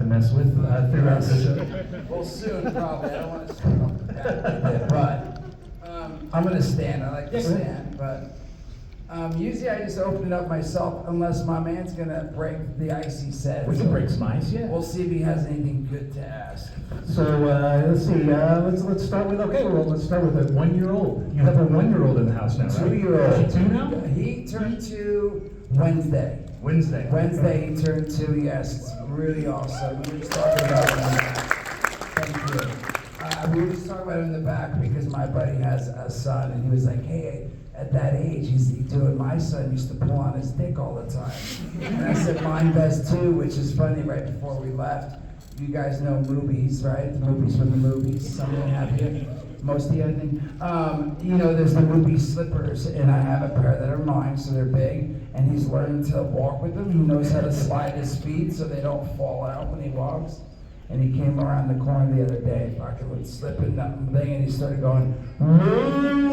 mess with throughout the show? Well, soon, probably. I don't want to stand up the back like that, but I'm going to stand. I like to stand, but usually I just open it up myself unless my man's going to break the ice he said. We can break some ice, yeah. We'll see if he has anything good to ask. So let's see. Let's start with let's start with a 1-year-old. You have a 1-year-old in the house now, right? 2-year-old. Is he 2 now? He turned 2 Wednesday. Wednesday he turned 2. Yes, it's really awesome. We were just talking about him in the back. Thank you. We were just talking about him in the back because my buddy has a son, and he was like, "Hey, at that age, he's doing. My son used to pull on his dick all the time." And I said, "Mine does too," which is funny. Right before we left, you guys know movies, right? The movies from the movies. Some of them have you. Most of you, I think. There's the movie slippers, and I have a pair that are mine, so they're big. And he's learning to walk with them. He knows how to slide his feet so they don't fall out when he walks. And he came around the corner the other day, fucking with slipping that thing, and he started going, pulling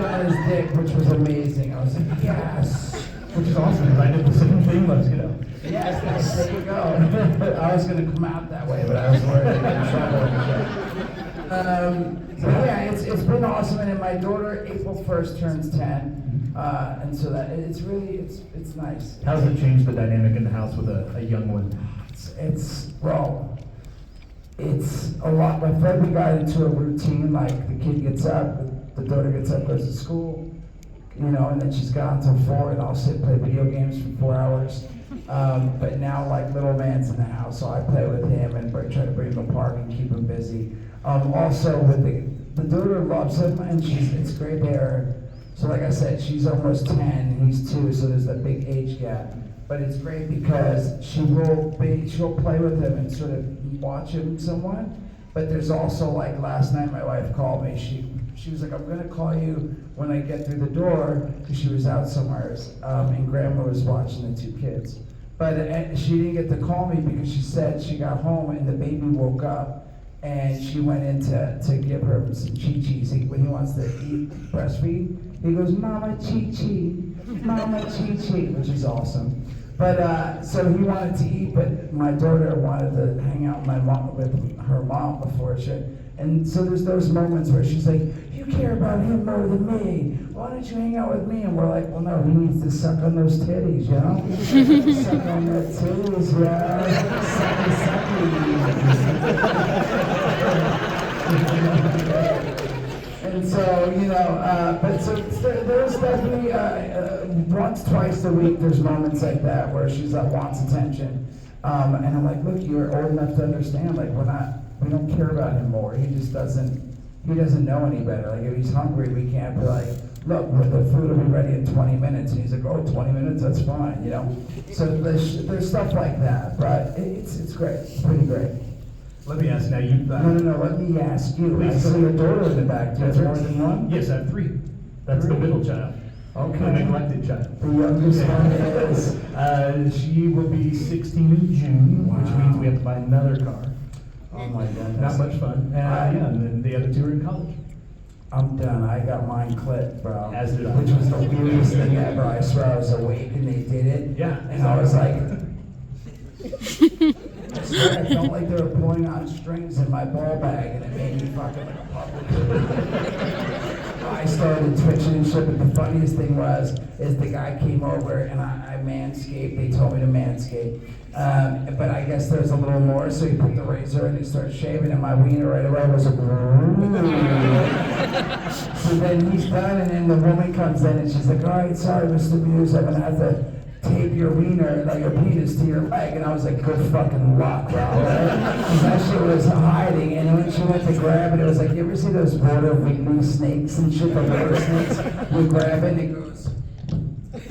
on his dick, which was amazing. I was like, yes. Which is awesome, because I did the same thing, Yes, there you go. I was going to come out that way, but I was worried I'd get in trouble. It's been awesome, and then my daughter, April 1st, turns 10. And so that it's really it's nice. How does it change the dynamic in the house with a young one? It's a lot. My friend, we got into a routine, like the kid gets up, the daughter gets up, goes to school, and then she's gone till 4, and I'll sit and play video games for 4 hours. But now, like, little man's in the house, so I play with him and try to bring him to the park and keep him busy. Also, with the daughter loves him, and it's great there. So like I said, she's almost 10 and he's 2, so there's that big age gap. But it's great because she'll play with him and sort of watch him somewhat. But there's also, like, last night my wife called me. She was like, "I'm gonna call you when I get through the door," because she was out somewhere, and Grandma was watching the 2 kids. But she didn't get to call me because she said she got home and the baby woke up. And she went in to give her some chi-chis. When he wants to eat, breastfeed, he goes, "Mama chi-chi, Mama chi-chi," which is awesome. But so he wanted to eat, but my daughter wanted to hang out with her mom before she. And so there's those moments where she's like, "You care about him more than me. Why don't you hang out with me?" And we're like, "Well, no, he needs to suck on those titties, Suck on the titties, And so, but so there's definitely once, twice a week, there's moments like that where she's like wants attention. And I'm like, "Look, you're old enough to understand, like, we don't care about him more. He just doesn't know any better. Like, if he's hungry, we can't be like, 'Look, the food will be ready in 20 minutes. And he's like, "Oh, 20 minutes, that's fine," So there's stuff like that, but it's great. It's pretty great. Let me ask now, you've... No, let me ask you. I see your daughter in the back. Do you have more than one? Yes, I have 3. That's the middle child. Okay. The neglected child. The youngest one is? She will be 16 in June, which means we have to buy another car. Oh my goodness. Not much fun. And then the other 2 are in college. I'm done. I got mine clipped, bro. As did I. Which was the weirdest thing ever. I swear I was awake and they did it. Yeah. And I was like, I swear I felt like they were pulling on strings in my ball bag and it made me fucking like a puppet. I started twitching and shit, but the funniest thing is the guy came over and I manscaped. They told me to manscape. But I guess there's a little more, so he put the razor and he started shaving, and my wiener right away was like, so then he's done, and then the woman comes in and she's like, "All right, sorry, Mr. Mewes, I'm gonna have to tape your wiener, like your penis to your leg." And I was like, "Good fucking luck, bro." Because that shit was hiding, and when she went to grab it, it was like, you ever see those water wiggly snakes and shit, the water snakes? You grab it and it goes.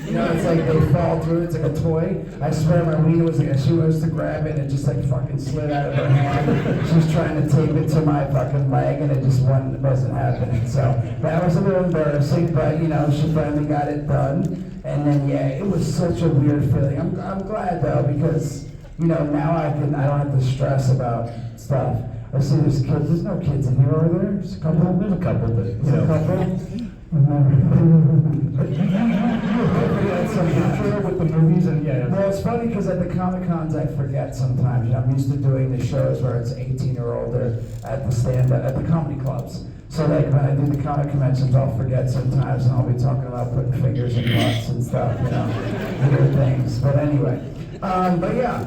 It's like they fall through, it's like a toy. I swear my wiener was like, she was to grab it and it just like fucking slid out of her hand. She was trying to tape it to my fucking leg and it just wasn't happening. So that was a little embarrassing, but she finally got it done. And then it was such a weird feeling. I'm glad though, because now I don't have to stress about stuff. I see there's kids, there's no kids in here, are there? There's a couple, but a couple. That's some intro with the movies and yeah. Well, it's funny because at the Comic Cons I forget sometimes. You know, I'm used to doing the shows where it's 18 or older at the comedy clubs. So like when I do the comic conventions, I'll forget sometimes, and I'll be talking about putting fingers in butts and stuff, you know, weird things. But anyway, but yeah.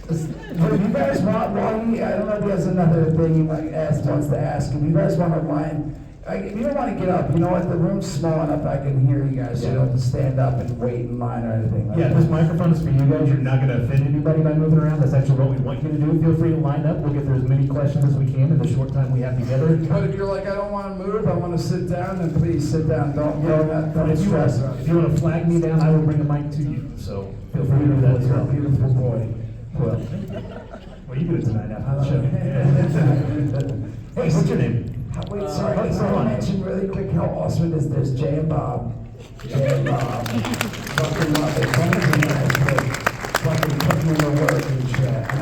What you guys want? I don't know if there's another thing you wants to ask. If you guys want to line. If you don't want to get up, you know what? The room's small enough I can hear you guys. So you don't have to stand up and wait in line or anything. Like this microphone is for you guys. You're not going to offend anybody by moving around. That's actually what we want you to do. Feel free to line up. We'll get through as many questions as we can in the short time we have together. But if you're like, I don't want to move, I want to sit down, then please sit down. Don't stress. If you want to flag me down, I will bring a mic to you. So feel free to do that as well. Beautiful boy. Well, what are you doing tonight after the show? Hey, what's your name? Wait, sorry, I mention really quick how awesome it is. There's Jay and Bob. Fucking love it. Fucking putting in the work and shit. And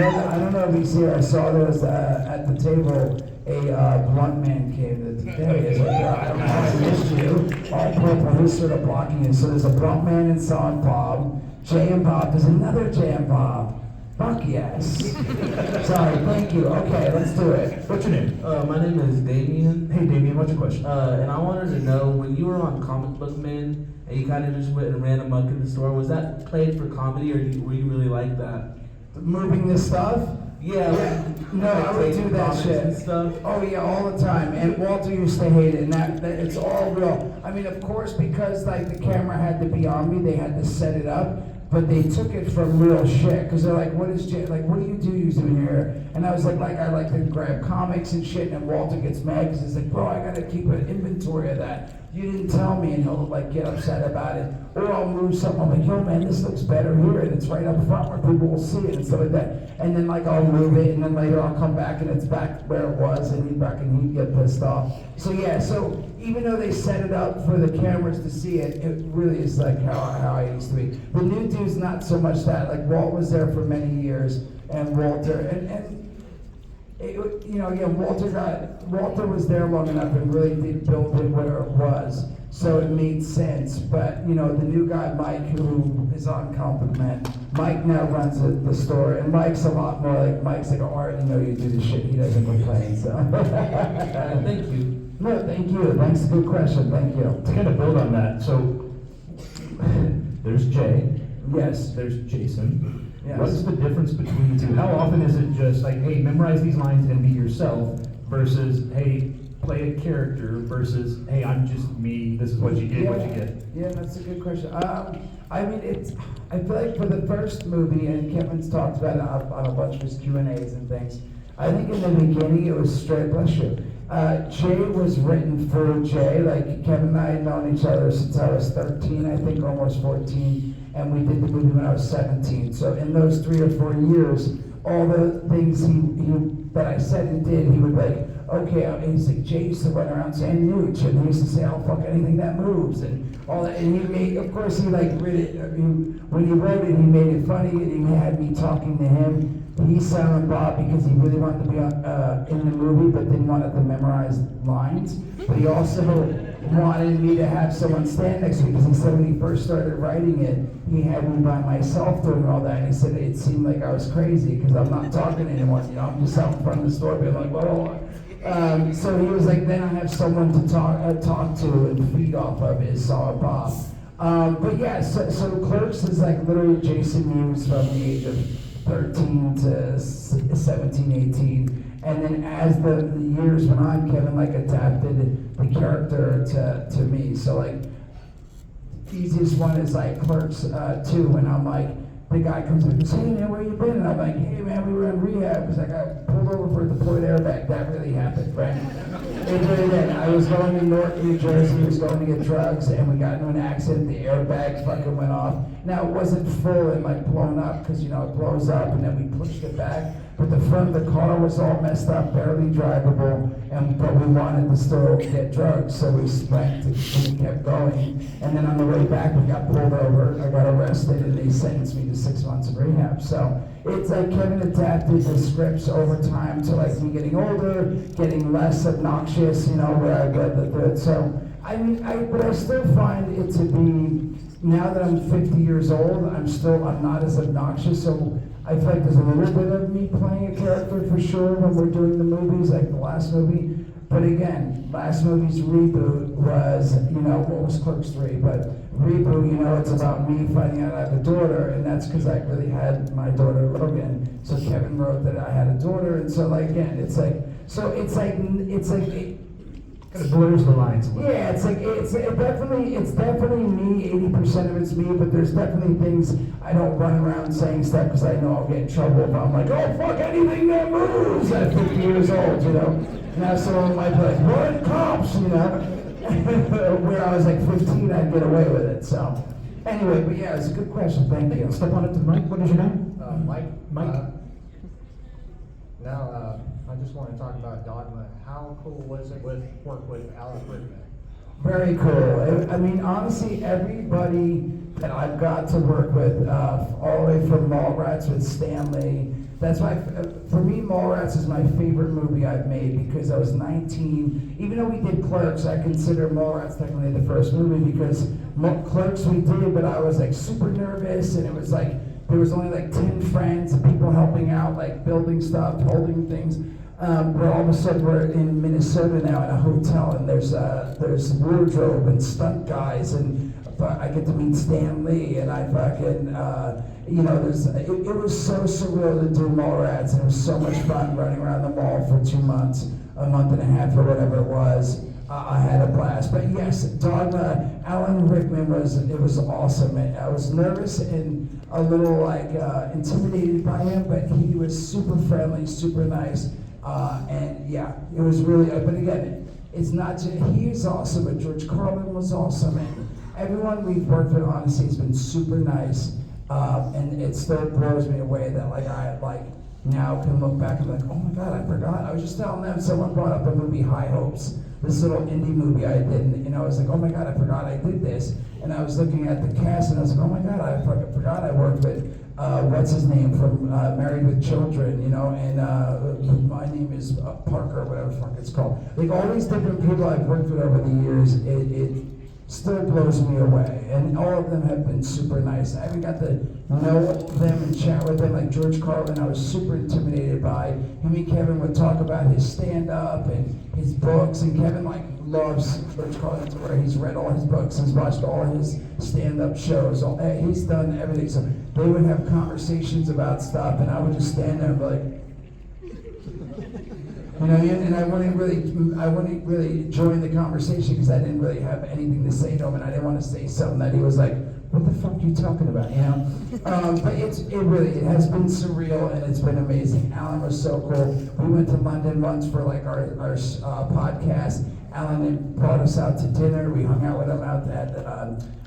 I don't know if he's here. I saw there was at the table a blunt man came. There he is. Right there. I don't know if I missed you. All purple. He's sort of blocking you. So there's a blunt man and Son Bob. Jay and Bob. There's another Jay and Bob. Fuck yes. Sorry, thank you. Okay, let's do it. What's your name? My name is Damien. Hey Damien, what's your question? And I wanted to know, when you were on Comic Book Man and you kind of just went and ran amok in the store, was that played for comedy or were you really like that? Moving this stuff? Yeah. No, I would do that shit. And stuff. Oh yeah, all the time. And Walter used to hate it, and that it's all real. I mean, of course, because like the camera had to be on me, they had to set it up. But they took it from real shit, because they're like, what do you do usually when you're here? And I was like, I like to grab comics and shit, and Walter gets mad, because he's like, bro, I gotta keep an inventory of that. You didn't tell me, and he'll like get upset about it. Or I'll move something, I'm like, yo man, this looks better here, and it's right up front where people will see it, and stuff like that. And then like I'll move it, and then later I'll come back, and it's back where it was, and he'd get pissed off. So yeah, so even though they set it up for the cameras to see it, it really is like how I used to be. The new dude's not so much that. Like Walt was there for many years, and Walter, and Walter was there long enough and really did build it where it was, so it made sense. But the new guy Mike, who is on Compliment, Mike now runs the store, and Mike's a lot more like Mike's like, oh, I already know you do this shit. He doesn't complain. So Thank you. No, thank you. Thanks. Good question. Thank you. To kind of build on that, so there's Jay. Yes. There's Jason. Yes. What's the difference between the two? How often is it just like, hey, memorize these lines and be yourself, versus, hey, play a character, versus, hey, I'm just me, this is what you get, what you get? Yeah, that's a good question. I mean, I feel like for the first movie, and Kevin's talked about it on a bunch of his Q&As and things, I think in the beginning it was straight, bless you. Jay was written for Jay. Like Kevin and I had known each other since I was 13, I think, almost 14, and we did the movie when I was 17. So in those 3 or 4 years, all the things that I said and did, he would like, okay, and he's like, Jay used to run around saying nooch, and he used to say, I'll fuck anything that moves, and all that, and he made, of course, he like read it, I mean, when he wrote it, he made it funny, and he had me talking to him. He Silent Bob because he really wanted to be in the movie, but didn't want to memorize lines. But he also wanted me to have someone stand next to me, because he said when he first started writing it, he had me by myself doing all that. And he said it seemed like I was crazy because I'm not talking to anyone. I'm just out in front of the store being like, whoa. So he was like, then I have someone to talk to and feed off of is Silent Bob. But yeah, so Clerks is like literally Jason Mewes from the age of 13 to 17, 18. And then as the years went on, Kevin like adapted the character to me. So like, easiest one is like Clerks 2, when I'm like, the guy comes up and says, hey man, where you been? And I'm like, hey man, we were in rehab. Because I got pulled over for a deployed airbag. That really happened, right? It really did. I was going to Newark, New Jersey, was going to get drugs, and we got into an accident. The airbag fucking went off. Now it wasn't full and like blown up, because it blows up, and then we pushed it back. But the front of the car was all messed up, barely drivable, but we wanted to still get drugs, so we went and we kept going. And then on the way back, we got pulled over, I got arrested, and they sentenced me to 6 months of rehab. So it's like Kevin adapted the scripts over time to like me getting older, getting less obnoxious, where I get the good. So I mean, but I still find it to be, now that I'm 50 years old, I'm not as obnoxious, so I feel like there's a little bit of me playing a character for sure when we're doing the movies, like the last movie. But again, last movie's reboot was, what was Clerks 3? But reboot, it's about me finding out I have a daughter, and that's because I really had my daughter Logan. So Kevin wrote that I had a daughter, and so again, it's like Kind of blurs the lines a little. yeah, it's definitely me. 80% of it's me, but there's definitely things I don't run around saying stuff because I know I'll get in trouble if I'm like, oh fuck anything that moves at 50 years old, Now someone might be like, what cops, Where I was like 15, I'd get away with it. So anyway, but yeah, it's a good question. Thank you. Step on it to the mic. What is your name? Mike. Mike. Now, I just want to talk about Dogma. How cool was it with work with Alan Rickman? Very cool. I mean, honestly, everybody that I've got to work with, all the way from Mallrats with Stanley. That's why, for me, Mallrats is my favorite movie I've made because I was 19. Even though we did Clerks, I consider Mallrats technically the first movie because Clerks we did, but I was like super nervous, and it was like there was only like 10 friends and people helping out, like building stuff, holding things. But all of a sudden we're in Minnesota now in a hotel, and there's wardrobe and stunt guys, and I get to meet Stan Lee, and I fucking it was so surreal to do Mallrats, and it was so much fun running around the mall for 2 months, a month and a half or whatever it was. I had a blast. But yes, Dogma, Alan Rickman was awesome. And I was nervous and a little intimidated by him, but he was super friendly, super nice. And yeah, it was really, but again, it's not just, he is awesome, but George Carlin was awesome. And everyone we've worked with, honestly, has been super nice. And it still blows me away that I now can look back and oh my God, I forgot. I was just telling them, someone brought up a movie, High Hopes, this little indie movie I did, and I was like, oh my God, I forgot I did this. And I was looking at the cast, and I was like, oh my God, I forgot I worked with, what's his name from Married with Children, and my name is Parker, whatever the fuck it's called. Like all these different people I've worked with over the years, it still blows me away, and all of them have been super nice. I haven't got to know them and chat with them. Like George Carlin, I was super intimidated by. Him and Kevin would talk about his stand-up and his books, and Kevin loves George Carlin to where he's read all his books, he's watched all his stand-up shows, he's done everything. So they would have conversations about stuff, and I would just stand there and be like, and I wouldn't really join the conversation because I didn't really have anything to say to him, and I didn't want to say something that he was like, what the fuck are you talking about, But it has been surreal, and it's been amazing. Alan was so cool. We went to London once for our podcast. Alan brought us out to dinner. We hung out with him out at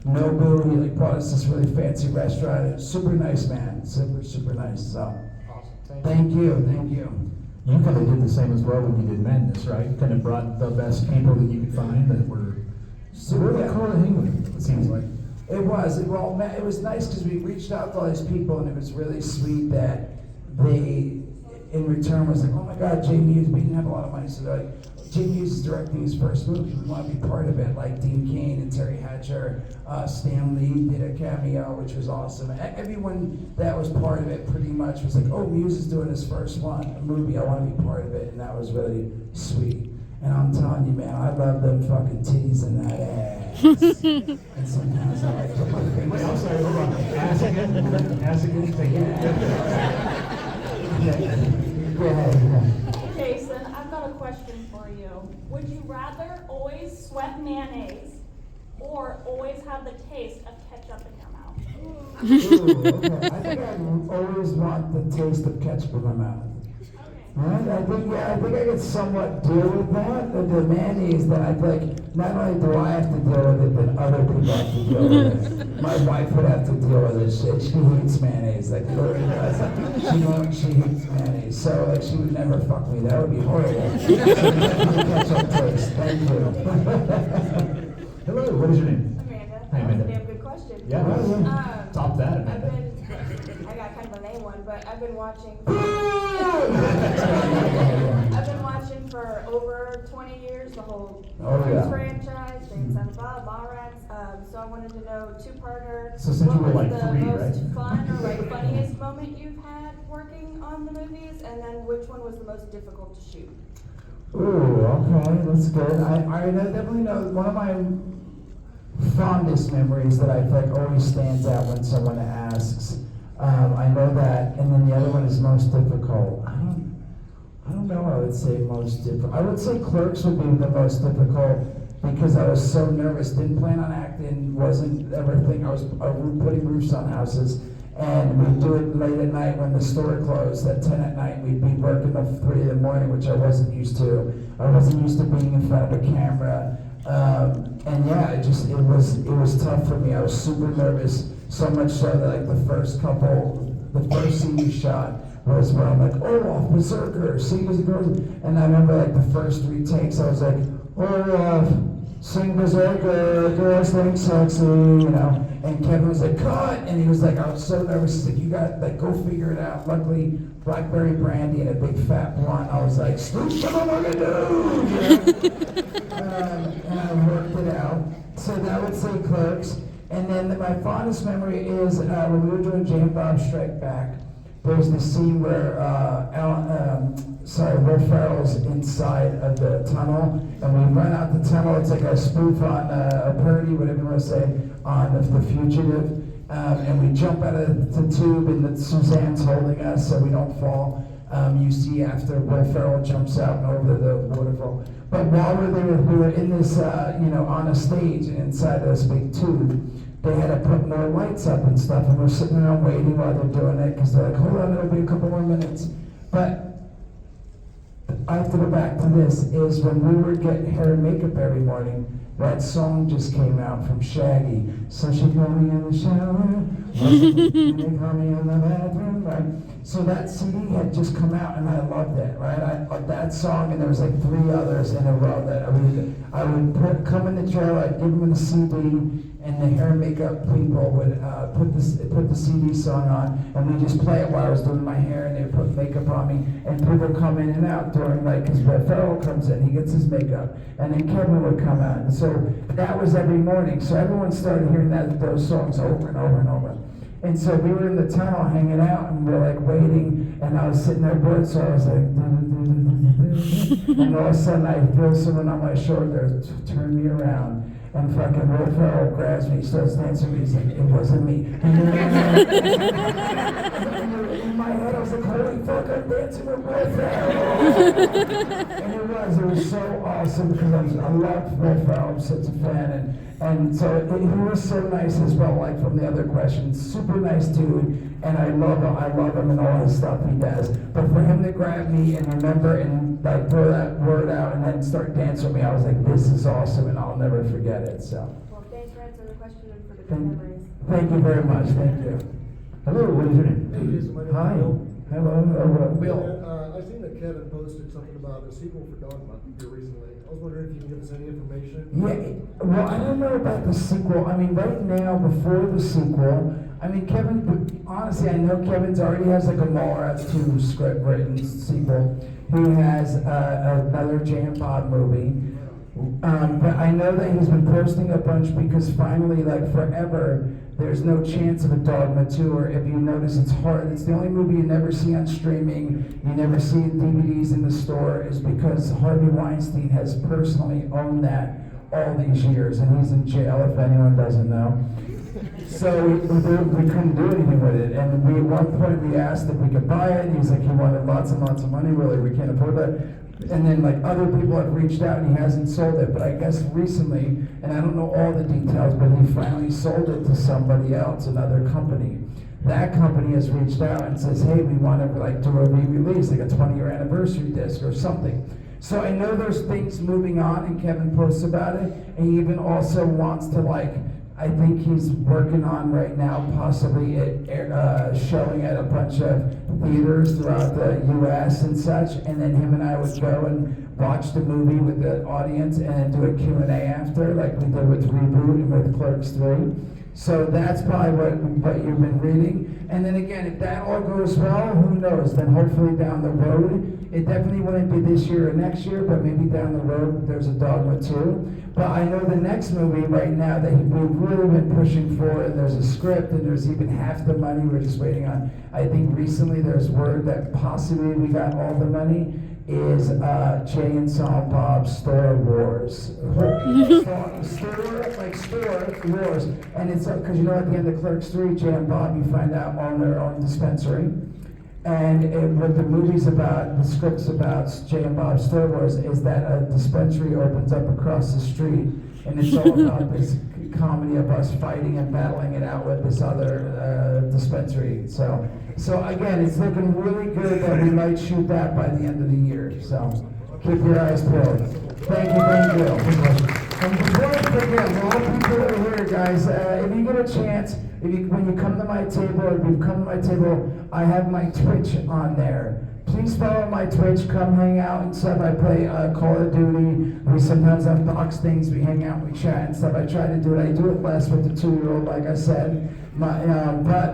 Nobu. He brought us this really fancy restaurant. Super nice man, super nice. So, Awesome. thank you. You kind of did the same as well when you did Madness, right? You kind of brought the best people that you could find that were really cool to hang with, it seems like. It was. It was nice because we reached out to all these people, and it was really sweet that they, in return, was like, oh my God, Jay Mewes, we didn't have a lot of money, so they're like, Jay Mewes is directing his first movie. We want to be part of it, like Dean Cain and Terry Hatcher. Stan Lee did a cameo, which was awesome. Everyone that was part of it pretty much was like, oh, Mewes is doing his first movie. I want to be part of it, and that was really sweet. And I'm telling you, man, I love them fucking titties and that ass. And sometimes I like to look at Wait, I'm sorry, hold on. Ask again. Thank you. Go ahead. Jason, I've got a question for you. Would you rather always sweat mayonnaise or always have the taste of ketchup in your mouth? Ooh, okay. I think I always want the taste of ketchup in my mouth. Right? I think I could somewhat deal with that. The mayonnaise, that I feel like not only do I have to deal with it, but other people have to deal with it. My wife would have to deal with this shit. She hates mayonnaise, like literally does. She hates mayonnaise, so she would never fuck me. That would be horrible. So ketchup taste. Thank you. Hello, what is your name? Amanda. Hi, Amanda. That's a damn good question. Yeah, top that, I've Amanda. I got kind of a lame one, but I've been watching. I've been watching for over 20 years the whole Oh, Friends yeah. franchise, Jane Silent Bob, Mallrats. So I wanted to know two-parter. So since you were what like was the 3, most right? fun or like funniest moment you've had working on the movies, and then which one was the most difficult to shoot? Ooh, okay, that's good. I definitely know one of my fondest memories that I feel like always stands out when someone asks. I know that, and then the other one is most difficult. I don't know. I would say most difficult. I would say Clerks would be the most difficult because I was so nervous. Didn't plan on acting. Wasn't everything. I was putting roofs on houses. And we'd do it late at night when the store closed at 10 at night. We'd be working till 3 in the morning, which I wasn't used to. I wasn't used to being in front of a camera. And yeah, it was tough for me. I was super nervous, so much so that like the first scene we shot was where I'm like, Olaf, Berserker, sing as a girl. And I remember like the first 3 takes, I was like, Olaf, sing Berserker, girls think sexy, you know. And Kevin was like, cut! And he was like, I was so nervous. He's like, you got, like, go figure it out. Luckily, blackberry brandy and a big fat blunt. I was like, Snoop, what am I gonna do? You know? And I worked it out. So that would say Clerks. And then my fondest memory is when we were doing Jane Bob Strike Back, there was this scene where Will Ferrell's inside of the tunnel, and we run out the tunnel. It's like a spoof on a parody, whatever you want to say, on the Fugitive. And we jump out of the tube, and Suzanne's holding us so we don't fall. You see after Will Ferrell jumps out and over the waterfall. But while we were in this, on a stage and inside this big tube, they had to put more lights up and stuff, and we're sitting around waiting while they're doing it, because they're like, hold on, it'll be a couple more minutes. But I have to go back to this, is when we were getting hair and makeup every morning, that song just came out from Shaggy. So she called me in the shower, they called me in the bathroom, right? So that CD had just come out, and I loved it, right? That song, and there was like 3 others in a row that I would come in the trailer, I'd give them the CD, and the hair and makeup people would put the CD song on, and we just play it while I was doing my hair, and they would put makeup on me, and people come in and out during, like, because Ferrell comes in, he gets his makeup, and then Kevin would come out, and so that was every morning, so everyone started hearing those songs over and over and over. And so we were in the tunnel hanging out, and we were like waiting, and I was sitting there bored, so I was like, and all of a sudden I feel someone on my shoulder turn me around, and fucking Will Ferrell grabs me, he starts dancing with me, he's like, it wasn't me. In my head I was like, holy fuck, I'm dancing with Will Ferrell. And it was so awesome, because I love Will Ferrell, I'm such a fan, and so he was so nice as well, like from the other questions, super nice dude, and I love him and all his stuff he does. But for him to grab me and remember and like throw that word out and then start dancing with me, I was like, this is awesome, and I'll never forget it. So. Well, thanks for answering the question and for the good memories. Thank you very much. Thank you. Hello, what is your name? Hey, Jason, my name's Hi. Bill. Hello, Bill. I seen that Kevin posted something about a sequel for Dogma here recently. I was wondering if you can give us any information. Yeah, well, I don't know about the sequel. I mean, right now, before the sequel, I mean, Kevin, honestly, I know Kevin's already has like a Mallrats 2 script written sequel. He has another Jam Bob movie. But I know that he's been posting a bunch because finally, like forever, there's no chance of a Dogma 2, or if you notice, it's hard. It's the only movie you never see on streaming, you never see DVDs in the store, is because Harvey Weinstein has personally owned that all these years, and he's in jail, if anyone doesn't know. So we couldn't do anything with it, and at one point we asked if we could buy it, and he's like, he wanted lots and lots of money, we can't afford that. And then like other people have reached out and he hasn't sold it, but I guess recently, and I don't know all the details, but he finally sold it to somebody else, another company. That company has reached out and says, hey, we want to like do a re-release, like a 20-year anniversary disc or something. So I know there's things moving on, and Kevin posts about it, and he even also wants to like, I think he's working on right now possibly showing at a bunch of theaters throughout the U.S. and such, and then him and I would go and watch the movie with the audience and then do a Q&A after, like we did with Reboot and with Clerks 3. So that's probably what you've been reading. And then again, if that all goes well, who knows? Then hopefully down the road, it definitely wouldn't be this year or next year, but maybe down the road there's a Dogma 2. But I know the next movie right now that we've really been pushing for, and there's a script, and there's even half the money we're just waiting on. I think recently there's word that possibly we got all the money, is Jay and Silent Bob's Store Wars. Store Wars. And it's because you know at the end of Clerks 3, Jay and Bob, you find out, own their own dispensary. And what the movie's about, the script's about Jay and Bob's Store Wars, is that a dispensary opens up across the street, and it's all about this comedy of us fighting and battling it out with this other dispensary. So again, it's looking really good that we might shoot that by the end of the year. So keep your eyes peeled. Thank you. And before I forget, all people that are here, guys, if you get a chance, when you come to my table, or if you come to my table, I have my Twitch on there. Please follow my Twitch, come hang out and stuff. I play Call of Duty. We sometimes unbox things, we hang out, we chat and stuff. I try to do it. I do it less with the 2-year-old, like I said. But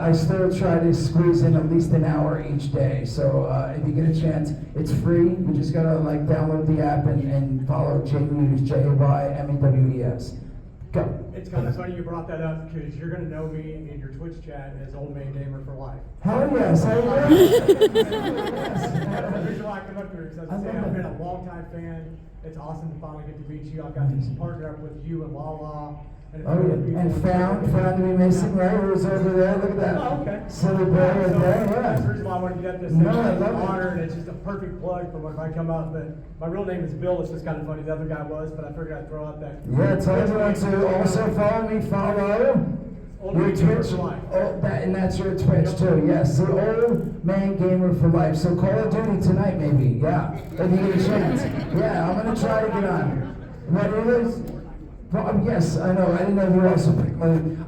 I still try to squeeze in at least an hour each day. So if you get a chance, it's free. You just gotta download the app and follow Mewes, JayMewes. Go. It's kind of funny you brought that up because you're going to know me in your Twitch chat as Old Man Gamer for Life. Hell yes, I will. That's the reason why I come up here because I've been a longtime fan. It's awesome to finally get to meet you. I've got to partner up with you and Lala. Oh yeah, and found to be missing, right? Who's over there? Look at that. Oh, okay. Silly boy right there, That's the yeah. reason why I wanted to get this. No, I It's love an it. honor, and it's just a perfect plug for when I come out. But my real name is Bill. It's just kind of funny. The other guy was, but I figured I'd throw out that. Yeah, tell everyone to also follow me, Old your Man Gamer Twitch. for Life. Oh, and that's your Twitch too, yes. The Old Man Gamer for Life. So Call of Duty tonight maybe, yeah. If you get a chance. Yeah, I'm gonna try to get on. What it is? Well, yes, I know. I didn't know you also picked I'm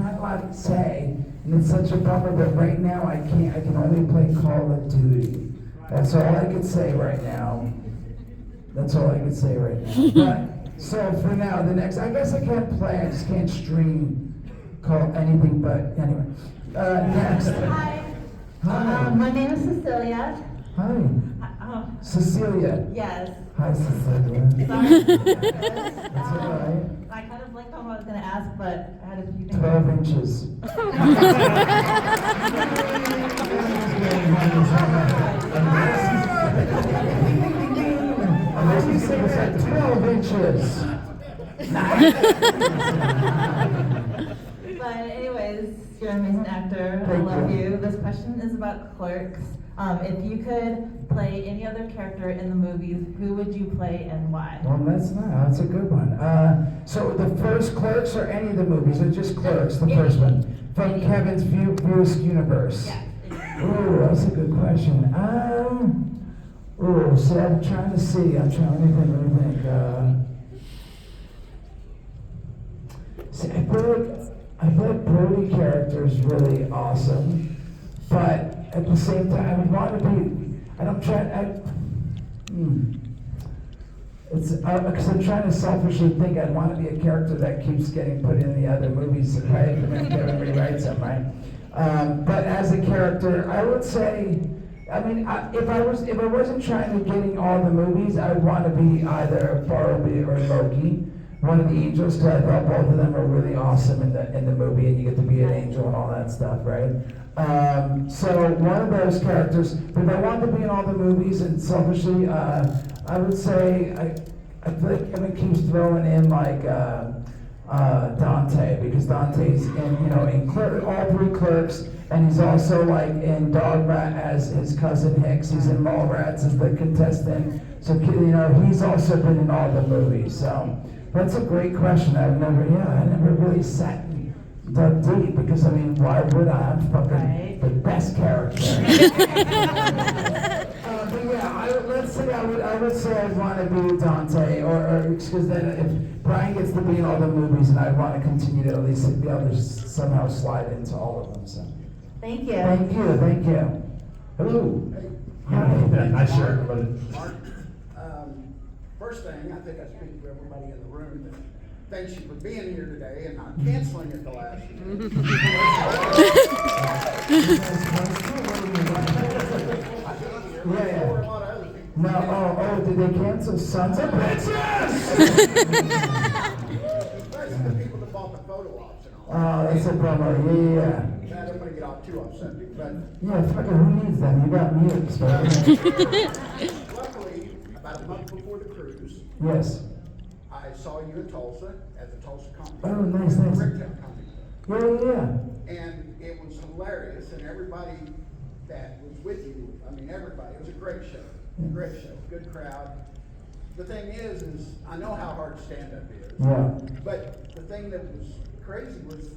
not allowed to say, and it's such a bummer, but right now I can't. I can only play Call of Duty. That's all I can say right now. That's all I can say right now. But so for now, the next, I guess I can't play. I just can't stream call anything. But anyway, next. Hi. Hi. My name is Cecilia. Hi. Cecilia. Yes. Hi, Cecilia. Sorry. That's all right. I kind of like what I was going to ask, but I had a few things. 12 inches. Unless you say it's at 12 inches. But anyways, you're an amazing actor. I Thank love you. you. This question is about Clerks. If you could play any other character in the movies, who would you play and why? Well, that's a good one. So the first Clerks or any of the movies, or just Clerks, the first one? From Kevin's View's universe. Yeah. Ooh, that's a good question. See, I'm trying to see. Let me think. See, I feel like Brody character is really awesome, but at the same time, I would want to be. Because I'm trying to selfishly think I'd want to be a character that keeps getting put in the other movies, right? When Kevin rewrites them, right? But as a character, I would say, if I wasn't trying to get in all the movies, I would want to be either Bartleby or Loki, one of the angels, because I thought both of them are really awesome in the movie, and you get to be an angel and all that stuff, right? So one of those characters, but if I want to be in all the movies, and selfishly, I would say I feel like Kevin keeps throwing in Dante, because Dante's in all 3 Clerks, and he's also in Dogma as his cousin Hicks. He's in Mallrats as the contestant. So he's also been in all the movies. So that's a great question. I never really sat and dug deep, because why would I? I'm fucking the best character. But yeah, let's say I would say I'd want to be Dante, or because then if Brian gets to be in all the movies, and I'd want to continue to at least be able to somehow slide into all of them. So. Thank you. Thank you. Hello. Yeah, nice shirt, brother. Mark, first thing, I think I speak for everybody in the room, that thanks you for being here today and not canceling at the last minute. Yeah. Or a lot of other people. No, oh, did they cancel Sons of Bitches? Especially the people that bought the photo ops and all. Oh, that's a bummer, yeah. I don't want to get off too off subject, but Yeah, fucking who needs them? You got me. luckily, about a month before the cruise, Yes. I saw you in Tulsa at the Tulsa Comedy. Oh, nice, nice. Bricktown Comedy Club. Yeah. And it was hilarious, and everybody that was with you, I mean, everybody, it was a great show. Great show, good crowd. The thing is I know how hard stand-up is. Yeah. But the thing that was crazy was,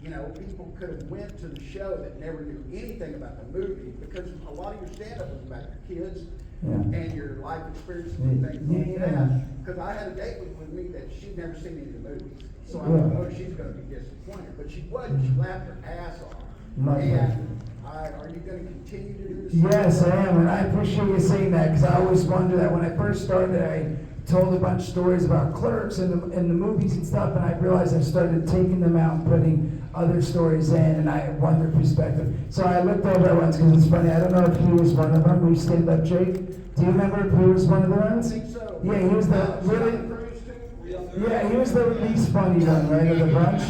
you know, people could have went to the show that never knew anything about the movie, because a lot of your stand-up was about your kids and your life experiences and things like that. Because I had a date with me that she'd never seen any of the movies. So I thought, oh, she's gonna be disappointed. But she wasn't, she laughed her ass off. And are you gonna continue to do this? Yes, I am, and I appreciate you saying that, because I always wonder that. When I first started, I told a bunch of stories about Clerks and the movies and stuff, and I realized I started taking them out and putting other stories in, and I won their perspective. So I looked over at ones, because it's funny, I don't know if he was one of them. Will you stand up, Jake? Do you remember if he was one of the ones? I think so. Yeah, he was the really... Yeah, he was the least funny one, right, of the bunch?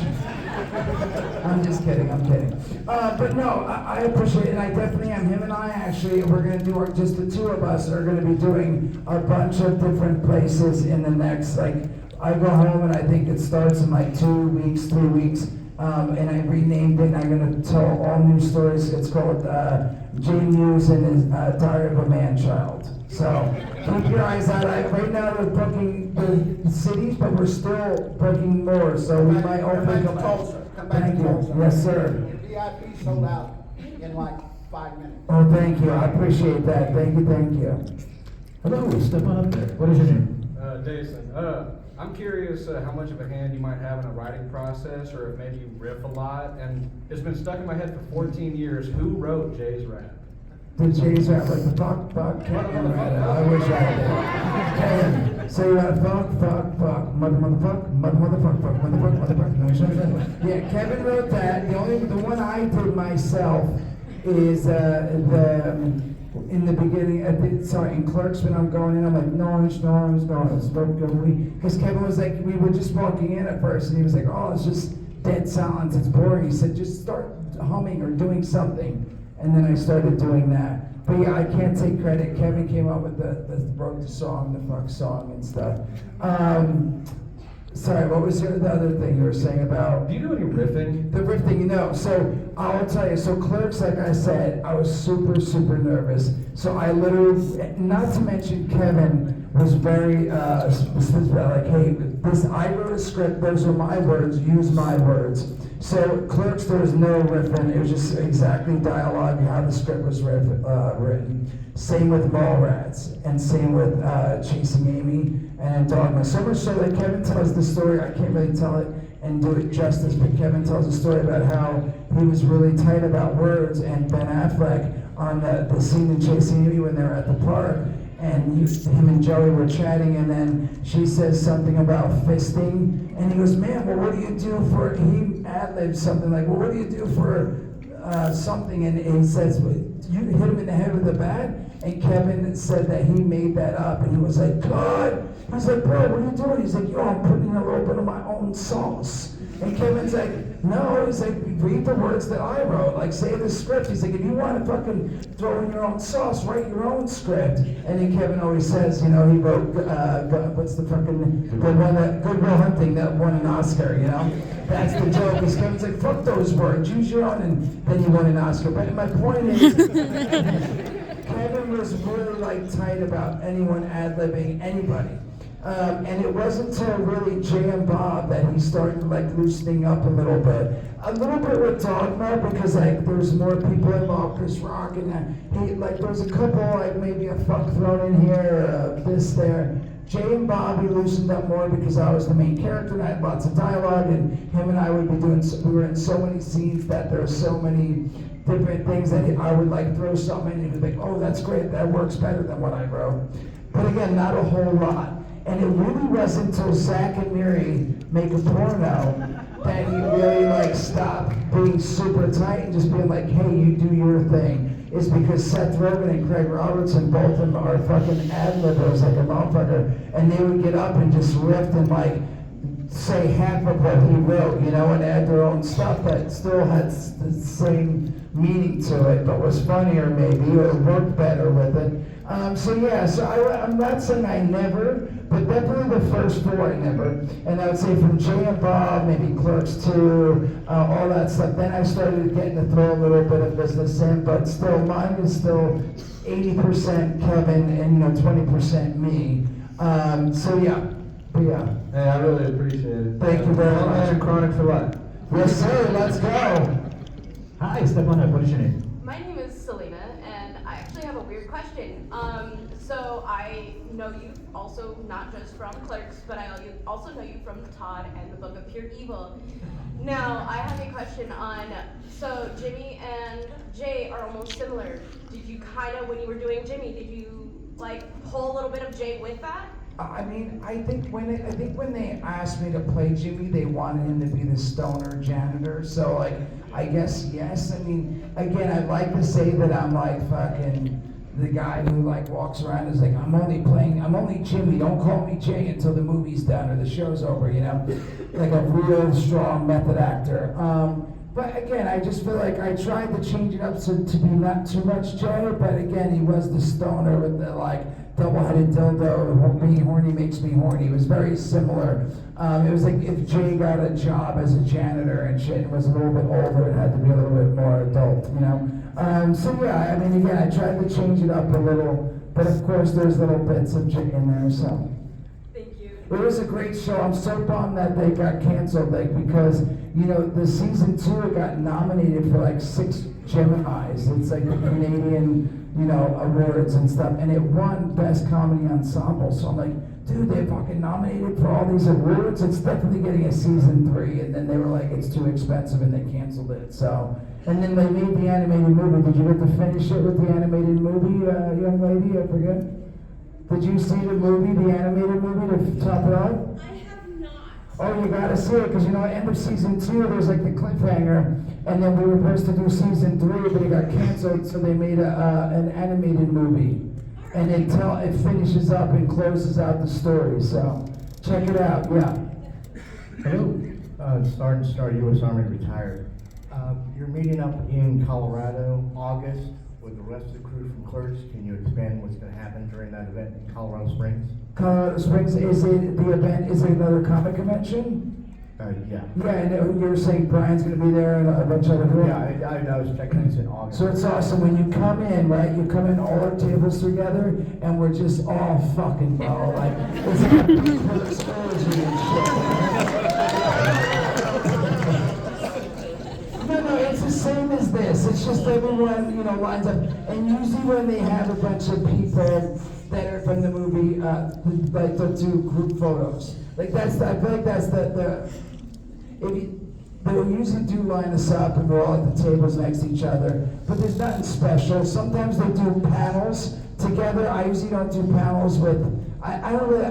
I'm just kidding, I'm kidding. But no, I appreciate it, and I definitely am. Him and I actually, we're going to do, just the two of us are going to be doing a bunch of different places in the next, like, I go home and I think it starts in like 2 weeks, 3 weeks, and I renamed it, and I'm going to tell all new stories. It's called Mewes and his Diary of a Man-Child. So keep your eyes out. Right now we're booking the cities, but we're still booking more. So we might open Come back to Tulsa. Come back Thank to you. Tulsa. Yes, sir. Your VIP sold out in like 5 minutes. Oh, thank you. I appreciate that. Thank you. Thank you. Hello, step on up there. What is your name? Jason, I'm curious how much of a hand you might have in a writing process, or if maybe you riff a lot. And it's been stuck in my head for 14 years. Who wrote Jay's Rap? The Jay's Rap, like the fuck, Kevin. I wish I did. Kevin, so you got fuck, motherfuck. Yeah, Kevin wrote that. The one I did myself is in the beginning, in Clerks, when I'm going in, I'm like, noise, because Kevin was like, we were just walking in at first, and he was like, oh, it's just dead silence, it's boring. He said, just start humming or doing something. And then I started doing that. But yeah, I can't take credit. Kevin came up with wrote the song, the fuck song and stuff. Sorry, what was the other thing you were saying about? Do you do any riffing? The riffing, so I'll tell you, so Clerks, like I said, I was super, super nervous. So I literally, not to mention Kevin was very specific, like, hey, I wrote a script, those are my words, use my words. So Clerks, there was no riffing, it was just exactly dialogue, how the script was written. Same with Mallrats, and same with Chasing Amy and Dogma. So much so that Kevin tells the story, I can't really tell it and do it justice, but Kevin tells a story about how he was really tight about words, and Ben Affleck on the scene in Chasing Amy when they were at the park, and him and Joey were chatting, and then she says something about fisting, and he goes, man, well, what do you do for, he ad-libs something like, well, what do you do for something, and he says, well, you hit him in the head with a bat, and Kevin said that he made that up, and he was like, God, he's like, bro, what are you doing? He's like, yo, I'm putting in a little bit of my own sauce. And Kevin's like, no, he's like, read the words that I wrote, like, say the script. He's like, if you want to fucking throw in your own sauce, write your own script. And then Kevin always says, he wrote, what's the fucking, the one that, Good Will Hunting, that won an Oscar, That's the joke, because Kevin's like, fuck those words, use your own, and then he won an Oscar. But my point is, Kevin was really, tight about anyone ad-libbing anybody. And it wasn't until really Jay and Bob that he started loosening up a little bit. A little bit with Dogma, because there was more people involved, Chris Rock, and there was a couple, maybe a fuck thrown in here, this there. Jay and Bob, we loosened up more because I was the main character and I had lots of dialogue, and him and I would be we were in so many scenes that there were so many different things that I would throw something in and he'd be like, oh, that's great, that works better than what I wrote. But again, not a whole lot. And it really wasn't until Zach and Miri make a porno that he really like stopped being super tight and just being like, hey, you do your thing. It's because Seth Rogen and Craig Robertson, both of them are fucking ad-libbers like a motherfucker. And they would get up and just riff and like say half of what he wrote, you know, and add their own stuff that still had the same meaning to it, but was funnier maybe, or worked better with it. I'm not saying I never, but definitely the first four I never. And I would say from Jay and Bob, maybe Clerks 2, all that stuff. Then I started getting to throw a little bit of business in, but still, mine is still 80% Kevin and 20% me. Hey, I really appreciate it. Thank you very much. And Chronic for life. Yes, sir. Let's go. Hi, step on up. What is your name? My name is Selena, and I actually have a weird question. So I know you also not just from Clerks, but I also know you from Todd and the Book of Pure Evil. Now, I have a question on, so Jimmy and Jay are almost similar. Did you kind of, when you were doing Jimmy, did you like pull a little bit of Jay with that? I think when they asked me to play Jimmy, they wanted him to be the stoner janitor. So like, I guess yes. I mean, again, I'd like to say that I'm like fucking the guy who like walks around and is like, I'm only Jimmy. Don't call me Jay until the movie's done or the show's over. You know, like a real strong method actor. But again, I just feel like I tried to change it up to be not too much Jay. But again, he was the stoner with the like double-headed dildo, being horny makes me horny. It was very similar. It was like if Jay got a job as a janitor and shit and was a little bit older, it had to be a little bit more adult, you know? Again, I tried to change it up a little, but of course there's little bits of Jay in there, so. Thank you. It was a great show. I'm so bummed that they got canceled, because, the season 2, it got nominated for like 6 Geminis. It's like the Canadian, awards and stuff, and it won Best Comedy Ensemble. So I'm like, dude, they fucking nominated for all these awards. It's definitely getting a season 3. And then they were like, it's too expensive, and they canceled it. So, and then they made the animated movie. Did you get to finish it with the animated movie, young lady? I forget. Did you see the movie, the animated movie, to top it off? I have not. Oh, you gotta see it, because end of season 2, there's like the cliffhanger, and then we were supposed to do season 3, but it got canceled, so they made an animated movie. And until it finishes up and closes out the story, so check it out, yeah. Hello, Sergeant Star, U.S. Army retired. You're meeting up in Colorado, August, with the rest of the crew from Clerks. Can you expand what's going to happen during that event in Colorado Springs? Colorado Springs, is it another comic convention? Yeah. Yeah, and you were saying Brian's gonna be there and a bunch of other people? Yeah, I was checking, it's in August. So it's awesome, when you come in, right, you come in all our tables together, and we're just all fucking bro, like, it's like a big Clerks orgy and shit. No, it's the same as this, it's just everyone, lines up, and usually when they have a bunch of people that are from the movie, like they'll do group photos. Like I feel like that's they'll usually do line us up and we're all at the tables next to each other, but there's nothing special. Sometimes they do panels together. I usually don't do panels with, I don't really,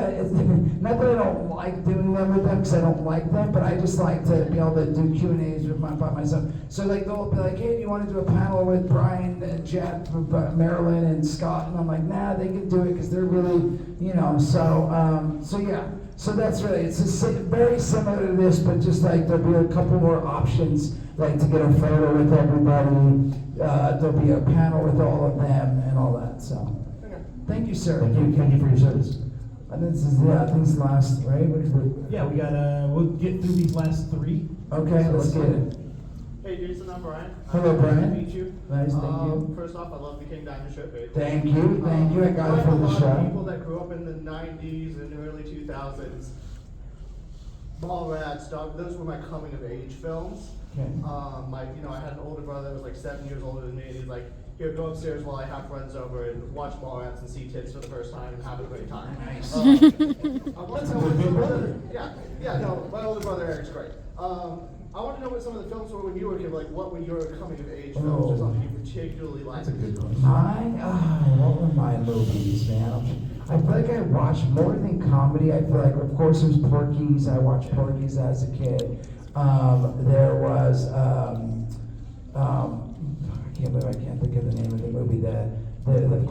not that I don't like doing them with them because I don't like them, but I just like to be able to do Q&As by myself. So like they'll be like, hey, do you want to do a panel with Brian, Jeff, Marilyn, and Scott? And I'm like, nah, they can do it because they're really, so yeah. So that's really, it's very similar to this, but just like there'll be a couple more options, like to get a photo with everybody. There'll be a panel with all of them and all that, so. Thank you, sir. Thank you for your service. And this is, I think it's last, right? What is it? Yeah, we got, we'll get through these last 3. Okay, So let's get it. Hey Jason, I'm Brian. Hello, Brian. Nice to meet you. Nice, thank you. First off, I love the King Diamond shirt, babe. Thank you. I got it for the A lot of show. people that grew up in the 90s and early 2000s, Mallrats, those were my coming of age films. Okay. I had an older brother that was like 7 years older than me, and he's like, here, go upstairs while I have friends over and watch Mallrats and see tits for the first time and have a great time. Nice. My older brother, my older brother Eric's great. I want to know what some of the films were when you were a kid. Like, what were your coming of age films Oh. or something you particularly liked? That's a good question. What were my movies, man? I feel like I watched more than comedy. I feel like, of course, there's Porky's. I watched Porky's as a kid. There was, I can't believe I can't think of the name of the movie. Where they make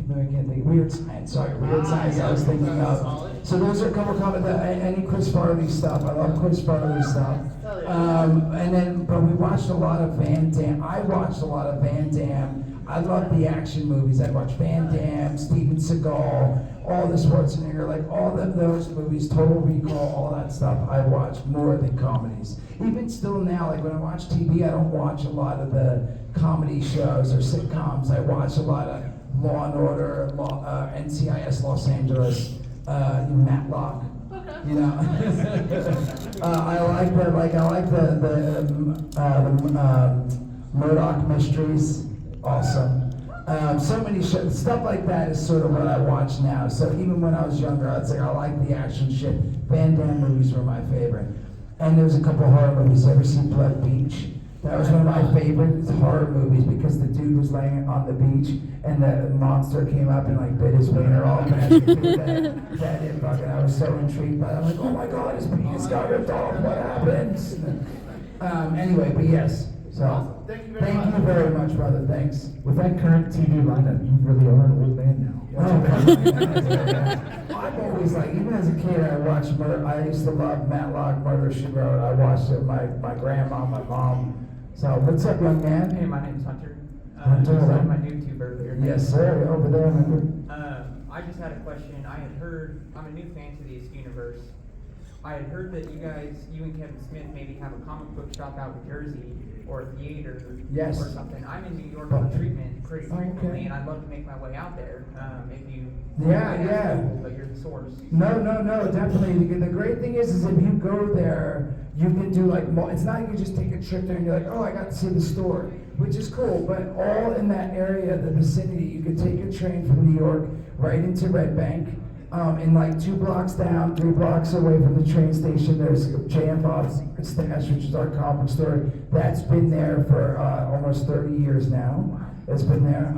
I can't think. Weird Science. Sorry, Weird Science. I was thinking of. So those are a couple of any Chris Farley stuff. I love Chris Farley stuff. And then, but we watched a lot of Van Damme. I watched a lot of Van Damme. I love the action movies. I watched Van Damme, Steven Seagal, all the Schwarzenegger, like all of those movies, Total Recall, all that stuff. I watch more than comedies. Even still now, like when I watch TV, I don't watch a lot of the comedy shows or sitcoms. I watch a lot of Law and Order, NCIS Los Angeles, Matlock. You know, I like the Murdoch Mysteries. Awesome. So many shows, stuff like that is sort of what I watch now. So even when I was younger, I'd say I like the action shit. Van Damme movies were my favorite. And there was a couple horror movies. Ever seen Blood Beach? That was one of my favorite horror movies because the dude was laying on the beach and the monster came up and like bit his wiener off. And that didn't fucking. I was so intrigued by it. I'm like, oh my god, his penis got ripped off. What happened? Anyway, but yes. So thank you very much, brother. Thanks. With that current TV lineup, you really are an old man now. I'm always like, even as a kid, I watched I used to love Matlock, Murder, She Wrote. I watched it with my grandma, my mom. So what's up, young man? Hey, my name's Hunter. Hunter, You saw right? my YouTube earlier. Yes, sir. Over there, remember? I just had a question. I had heard, I'm a new fan to the universe. I had heard that you and Kevin Smith maybe have a comic book shop out in Jersey or a theater Yes. or something. I'm in New York on treatment pretty frequently, Okay. and I'd love to make my way out there. If you, Yeah. but you're the source. No, definitely. The great thing is if you go there, you can do like, it's not like you just take a trip there and you're like, oh, I got to see the store, which is cool, but all in that area, the vicinity, you could take a train from New York right into Red Bank. And like 2 blocks down, 3 blocks away from the train station, there's J and Bob's Stash, which is our comic store. That's been there for almost 30 years now. It's been there,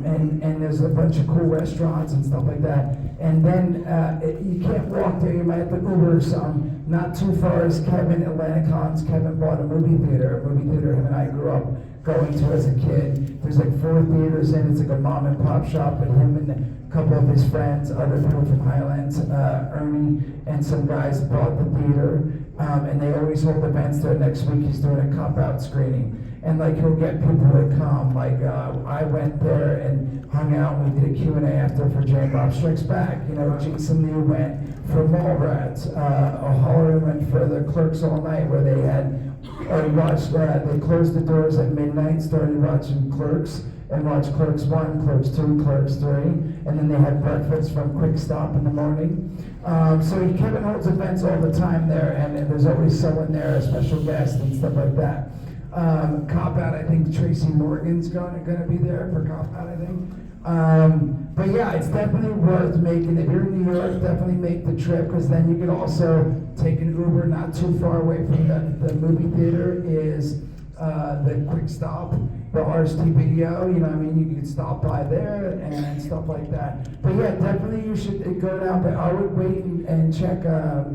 and there's a bunch of cool restaurants and stuff like that. And then you can't walk there; you might have to Uber some. Not too far is Kevin Atlanticons. Kevin bought a movie theater him and I grew up going to as a kid. There's like 4 theaters in. It's like a mom and pop shop, and him and a couple of his friends, other people from Highlands, Ernie, and some guys bought the theater. And they always hold events there. Next week he's doing a cop-out screening. And like he'll get people to come. Like I went there and hung out and we did a Q&A after for J and Bob Strikes Back. You know, Jason Liu went for Mallrats. O'Halloran went for the Clerks All Night where they had watched they closed the doors at midnight, started watching Clerks and watched Clerks 1, Clerks 2, Clerks 3, and then they had breakfast from Quick Stop in the morning. So Kevin holds events all the time there, and there's always someone there, a special guest and stuff like that. Cop Out, I think Tracy Morgan's gonna be there for Cop Out, I think. But yeah, it's definitely worth making. If you're in New York, definitely make the trip, because then you can also take an Uber not too far away from the movie theater is the Quick Stop, the RST Video, you know what I mean? You can stop by there and stuff like that. But yeah, definitely you should go down, but I would wait and check, I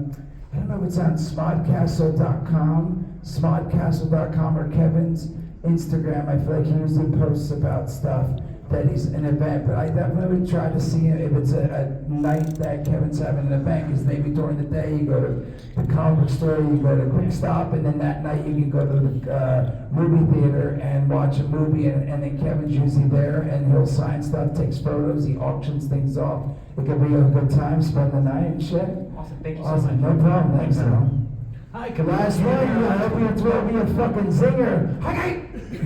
don't know if it's on smodcastle.com or Kevin's Instagram. I feel like he usually posts about stuff that he's an event, but I definitely would try to see if it's a night that Kevin's having an event, because maybe during the day you go to the comic book store, you go to Quick Stop, and then that night you can go to the movie theater and watch a movie, and then Kevin's usually there, and he'll sign stuff, takes photos, he auctions things off. It could be a good time, spend the night and shit. Awesome, thank you Awesome, so much. no problem, thanks, bro. Hi, Last one, I hope you throw me a fucking zinger. Hi, My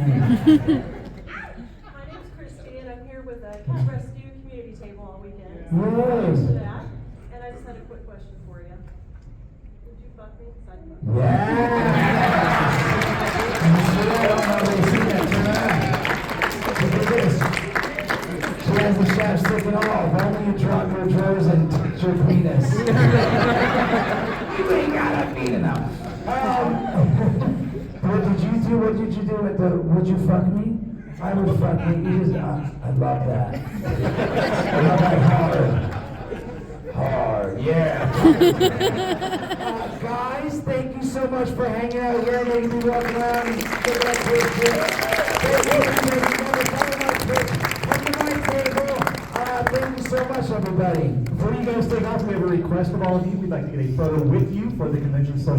name's Christine, I'm here with a cat rescue community table all weekend. Yes. To that, and I just had a quick question for you. Would you fuck me? She has the shaft sticking off. Only you drop your drawers and touch your penis. You ain't gotta beat enough. What did you do with the, would you fuck me? I would fuck me. You just, I love that. I love that hard, yeah. Guys, thank you so much for hanging out here, making me walk around and look at that picture. Thank you for come to my table. Thank you so much, everybody. Before you guys take off, we have a request of all of you. We'd like to get a photo with you for the convention social.